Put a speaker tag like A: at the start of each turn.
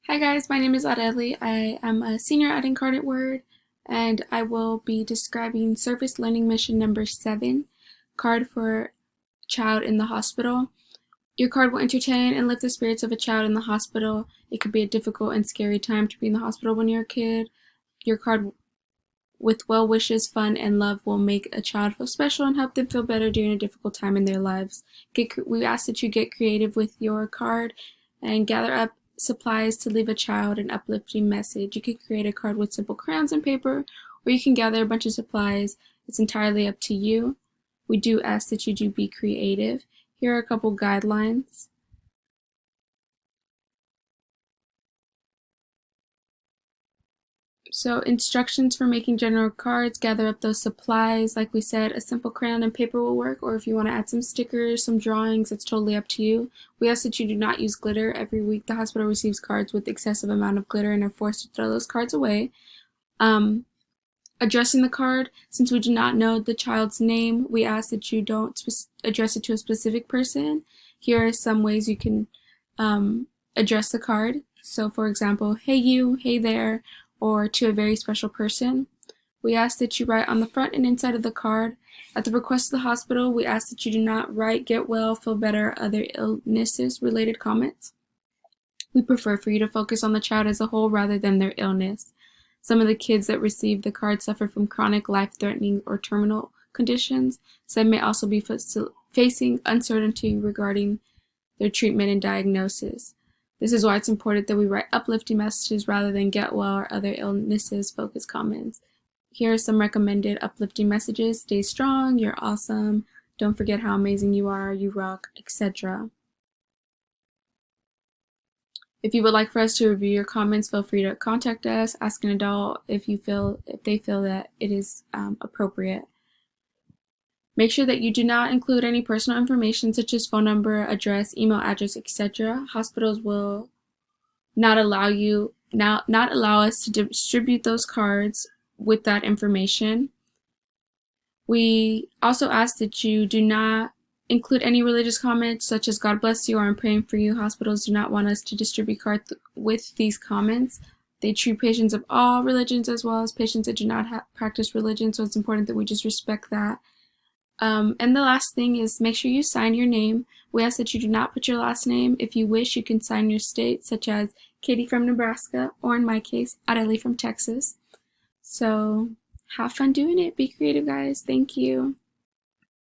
A: Hi guys, my name is Adeli. I am a senior at Incarnate Word, and I will be describing Surface Learning Mission number 7, Card for Child in the Hospital. Your card will entertain and lift the spirits of a child in the hospital. It could be a difficult and scary time to be in the hospital when you're a kid. Your card with well wishes, fun, and love will make a child feel special and help them feel better during a difficult time in their lives. We ask that you get creative with your card and gather up supplies to leave a child an uplifting message. You could create a card with simple crayons and paper, or you can gather a bunch of supplies. It's entirely up to you. We do ask that you do be creative. Here are a couple guidelines. So instructions for making general cards: gather up those supplies. Like we said, a simple crayon and paper will work, or if you want to add some stickers, some drawings, it's totally up to you. We ask that you do not use glitter. Every week the hospital receives cards with excessive amount of glitter and are forced to throw those cards away. Addressing the card: since we do not know the child's name, we ask that you don't address it to a specific person. Here are some ways you can address the card. So for example, hey you, hey there, or to a very special person. We ask that you write on the front and inside of the card. At the request of the hospital, we ask that you do not write get well, feel better, or other illnesses related comments. We prefer for you to focus on the child as a whole rather than their illness. Some of the kids that receive the card suffer from chronic, life-threatening, or terminal conditions. Some may also be facing uncertainty regarding their treatment and diagnosis. This is why it's important that we write uplifting messages rather than get well or other illnesses focused comments. Here are some recommended uplifting messages: stay strong, you're awesome, don't forget how amazing you are, you rock, etc. If you would like for us to review your comments, feel free to contact us. Ask an adult if they feel that it is appropriate. Make sure that you do not include any personal information such as phone number, address, email address, etc. Hospitals will not allow us to distribute those cards with that information. We also ask that you do not include any religious comments such as God bless you or I'm praying for you. Hospitals do not want us to distribute cards with these comments. They treat patients of all religions as well as patients that do not practice religion, so it's important that we just respect that. And the last thing is, make sure you sign your name. We ask that you do not put your last name. If you wish, you can sign your state, such as Katie from Nebraska, or in my case, Adeli from Texas. So have fun doing it. Be creative, guys. Thank you.